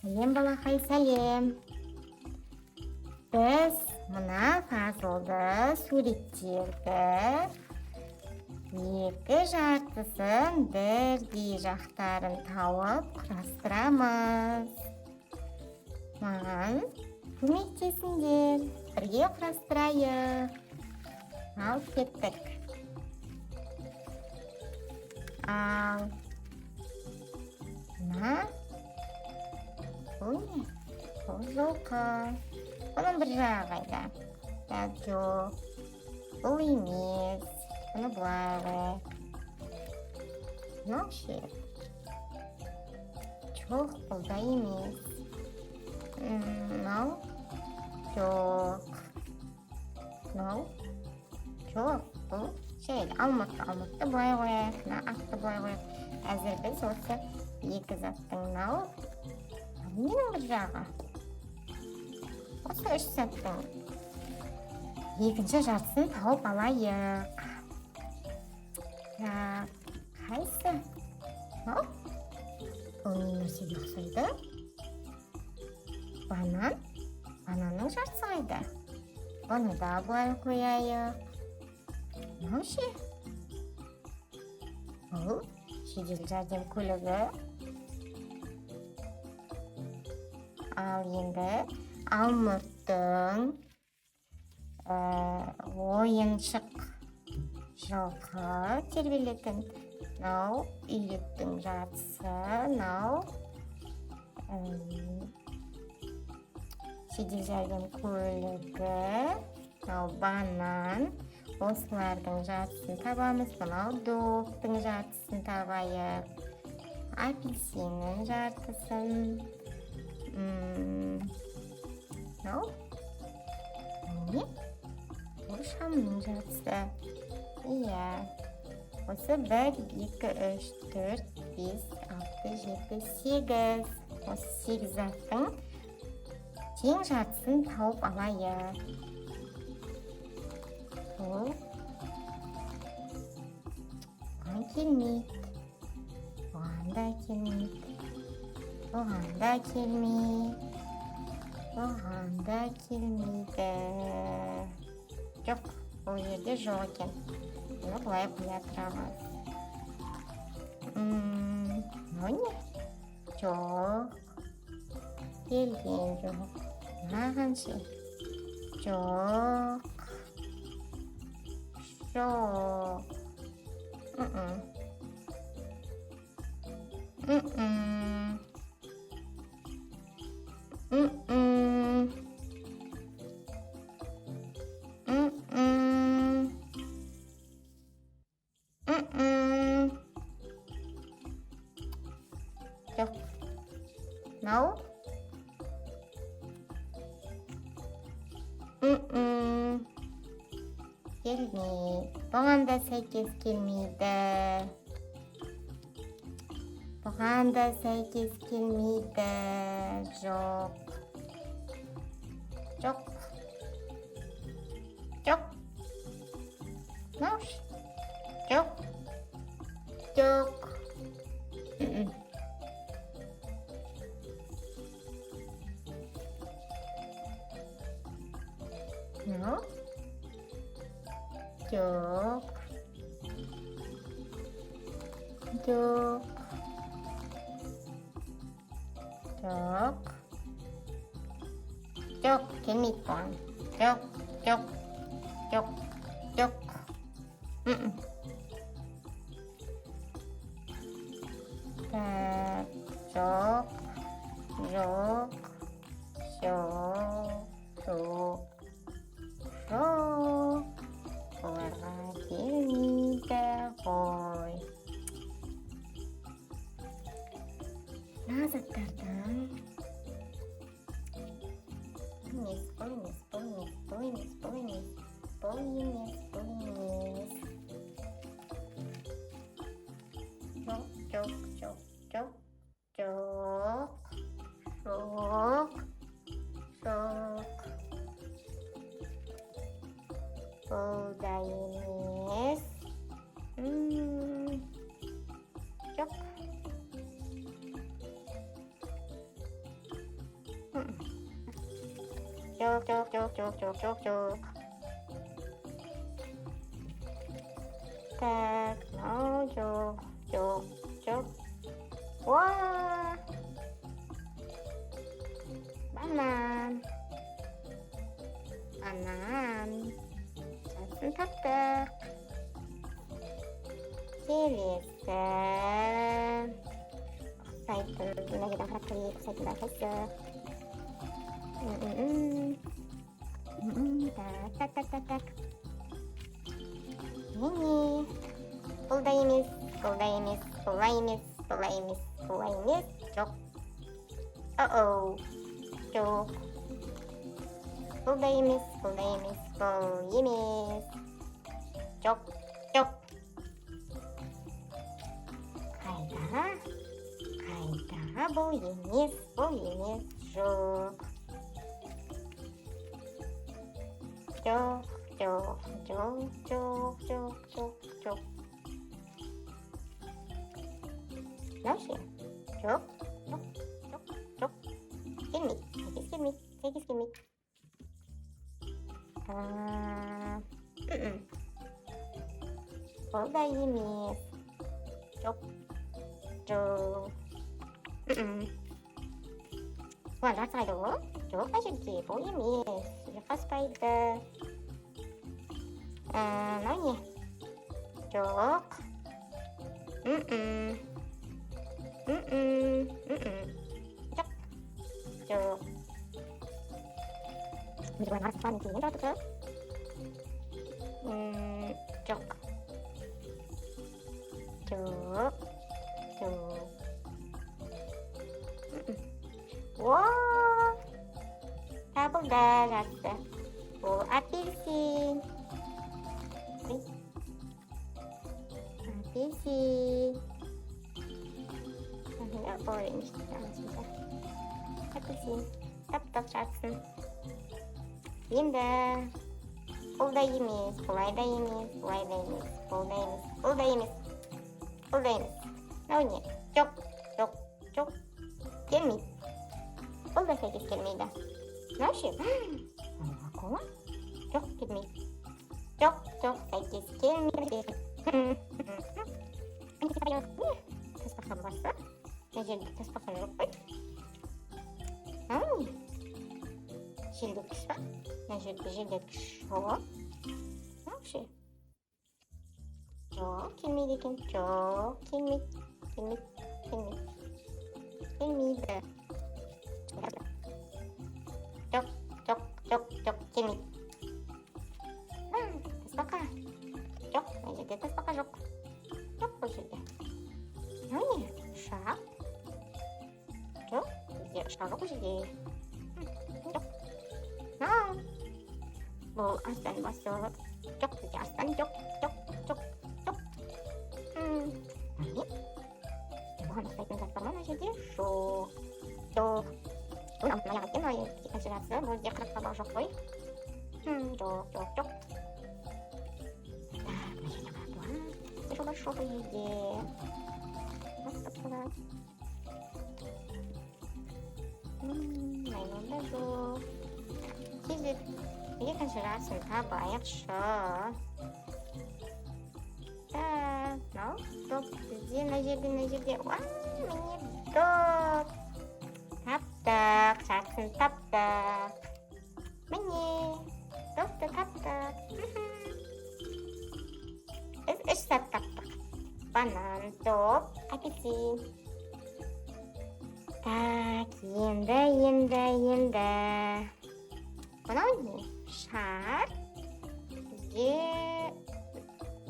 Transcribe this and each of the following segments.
Сәлем балақай, сәлем. Біз мына пазлды суреттерді екі жартысын бірдей жақтарын тауып құрастырамыз. Маған көмектесіңдер, бірге құрастырайық. Ал кеттік. Ал мына бұл не? Бұл жылқы. Бұның бір жағы қайда? Жоқ, бұл емес. Бұны былай қояйық. Мынау ше? Жоқ, бұл да емес. Мынау? Жоқ. Мынау? Жоқ, бұл ше? Алмұртты былай қояйық. Мына атты былай қояйық. Әзір біз осы екі заттың мынау. Менің бір жағы. Осы үш заттың екінші жартысын тауып алайық. Қайсы? Мынау? Бұл не нәрсеге ұқсайды? Банан. Бананның жартысы қайда? Оны да былай қояйық. Мынау ше? Бұл жедел жәрдем көлігі. Ал енді алмұрттың ойыншық жылқы тербелетін. Мынау үйректің жартысы. Мынау жедел жәрдем көлігі. Мынау банан. Осылардың жартысын табамыз. Мынау доптың жартысын табайық. Апельсиннің жартысын. Мынау? Не? Бұл шамның жартысы. Иә. Осы 1, 2, 3, 4, 5, 6, 7, 8. Осы 8 заттың тең жартысын тауып алайық. Бұл оған келмейді. Оған да келмейді. Оған да келмейді. Оған да келмейді. Жоқ, бұл жерде жоқ екен. Бұны былай қоя тұрамыз. Мынау не? Жоқ. Келген жоқ. Мынаған ше? Жоқ. Жоқ. Жоқ. Мынау? Келмейді. Бұған да сәйкес келмейді. Бұған да сәйкес келмейді. Жоқ. Жоқ. Жоқ. Мынау ше? Жоқ. Жоқ. Мынау? Жоқ. Жоқ. Жоқ. Жоқ, келмейді бұған. Жоқ, жоқ, жоқ, жоқ. Так, жоқ, жоқ, жоқ, жоқ, жоқ. Оларға келмейді ғой. Мына заттардың бұл емес. Жоқ. Бұл да емес. Жоқ. Çok çok çok çok çok çok çok. Так, ну çok çok çok. Вау! Банан. Банан. Şansın tatlı. Келесі. Ұқсайтын. Мына жерден қарап көрейік. Ұқсайтын байқайсы. Так, так, так, так, так. Міне. Бұл да емес, бұл да емес, бұл да емес, бұл да емес, бұл да емес. Жоқ. Оу. Жоқ. Бұл да емес, бұл да емес, бұл емес. Жоқ, жоқ. Қайда? Қайда? Бұл емес, бұл емес. Жоқ. Жоқ, жоқ, жоқ, жоқ, жоқ, жоқ, жоқ. Мынау ше? Жоқ, жоқ, жоқ, жоқ. Келмейді, сәйкес келмейді, сәйкес келмейді. Бұл да емес. Жоқ, жоқ. Бұған жарты қайда ол? Жоқ, мына жерде бұл емес. Қаспайды. Мынау не? Жоқ. Жоқ. Жоқ. Міне бұған арасы қанын кейін жатыр. Жоқ. Жоқ. Жоқ. Уау! Табылды жатты. Бұл апельсин. Апельсин. Orange. Апельсин. Тап-тап жатсын. Енді бұл да емес, бұлай да емес, бұлай да емес, бұл да емес, бұл да емес, бұл да емес. Мынау не? Жоқ, жоқ, жоқ. Келмейді. Бұл да сәйкес келмейді. Мынау ше? Кола? Жоқ, келмейді. Жоқ, жоқ, сәйкес келмейді. Таспақа басы. Мына жерде таспақа жоқ қой. Мынау не? Желдеткіш па? Мына жерде желдеткіш жоқ. Мынау ше? Жоқ, келмейді екен. Жоқ, келмейді. Келмейді, келмейді. Келмейді. Жоқ, жоқ, жоқ, жоқ, келмейді. Таспақа. Жоқ, мына жерде таспақа жоқ. Жоқ бұл жерде. Мынау не? Ұшақ. Жоқ, бізде ұшақ жоқ бұл жерде. Жоқ. Мынау. Бұл арыстан басы. Жоқ, бізде арыстан жоқ, жоқ, жоқ, жоқ. Міне. Бұған ұқсайтын зат бар ма мына жерде? Жоқ. Жоқ. Бұл антына яғып екен, ой, екінші жасы. Бұл жерде қырық табақ жоқ қой. Жоқ, жоқ, жоқ. Так, мына жерде қарап бұған. Жоба жоқ бұл жерде. Мастапсыға. Майлонда жоқ. Кезіп, екінші жасын табайықшы. Так, мынау доп бізде мына жерде. Уа, міне доп. Таптық, жасын таптық. Міне, допты таптық. Біз үш зат таптық. Банан, доп, апельсин. Так, енді. Мынау не? Шар. Бізде...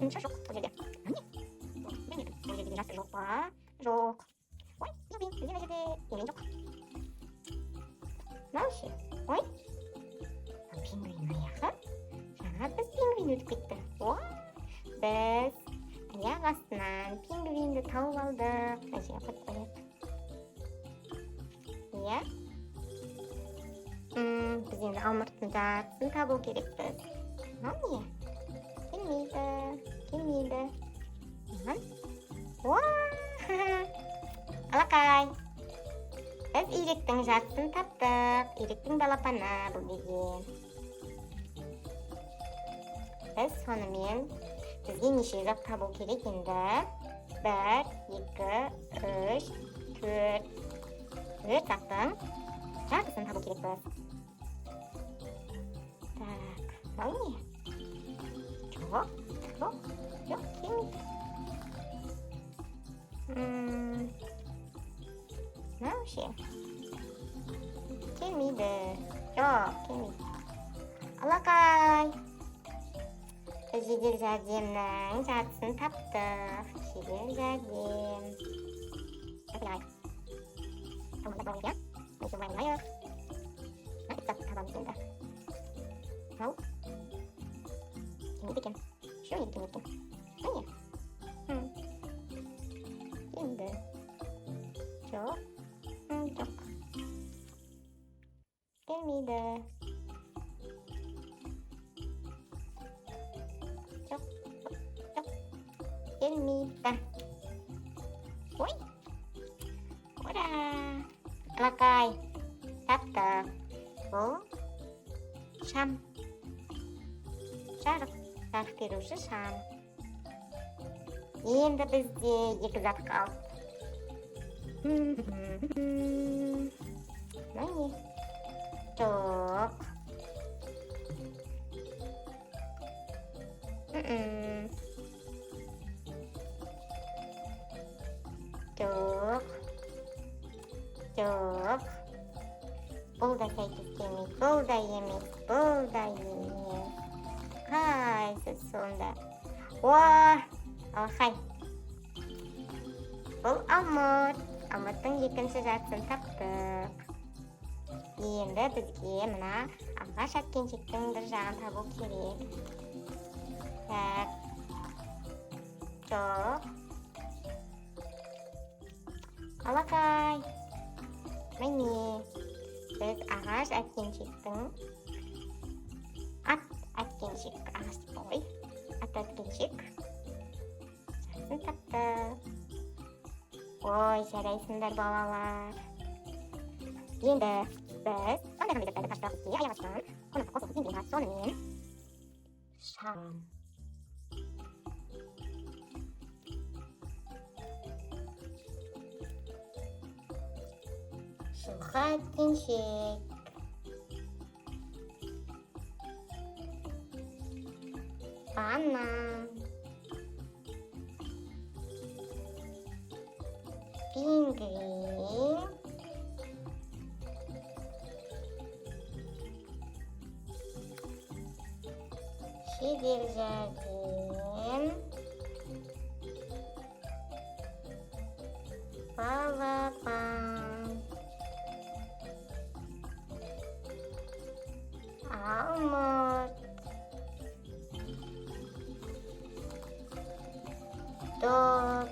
Шар жоқ бұл жерде. Міне, бұл жерде жасы жоқ па? Жоқ. Ой, бізде мына жерде емен жоқ. Мынау ше? Ой. Пингвин аяғы. Жаңа біз пингвин өтіп кетті. О, біз аяқ астынан пингвинді тауып алдық. Мына жерге қойып қояйық. Иә? Біз енді алмұрттың жартысын табу керекпіз. Мынау не? Келмейді. Оған? Алақай. Biz İrik'tin жатсын таптық. İrik'tin балапаны бұл деген. Біз сонымен бізге неше зат табу керек енді? 1, 2, 3, 4. 4 заттың жартысын табу керек біз. Так, бұл не? Жоқ, келмейді. Ne вообще? Келмейді. Жоқ, келмейді. Алақай. Біз жедел жәрдемнің жартысын таптық. Жедел жәрдем. Апай. Команда бар екен. Неше байлайық. Зат табамыз енді. Ау. Келмейді екен. Що не келмейді екен? Әне? Келмейді. Жоқ. Жоқ. Келмейді. Жоқ. Келмейді. Ой. Ура! Алақай. Таптық. Бұл шам. Жарық. Жарық беруші шам. Енді бізде 2 зат қалды. Міне. Жоқ. Жоқ. Жоқ. Бұл да сәйкес келмейді. Бұл да емес. Бұл да емес. Қайсы сонда? Алақай. Бұл алмұрт. Алмұрттың екінші жартысын таптық. Енді бізге мына ағаш әткеншектің бір жағын табу керек. Так. Жоқ. Алақай. Міне. Біз ағаш әткеншектің әткеншек. Ағаш деп қой. Әткеншек. Жартысын таптық. Ой, жарайсыңдар балалар. Енді біз қандай заттарды таптық бізге аяқ астынан қонаққа қосылып еңбек сонымен шам. Шылға әткеншек. Банан. Пингвин. Жедел жәрдем. Балапан. Алмұрт. Дом.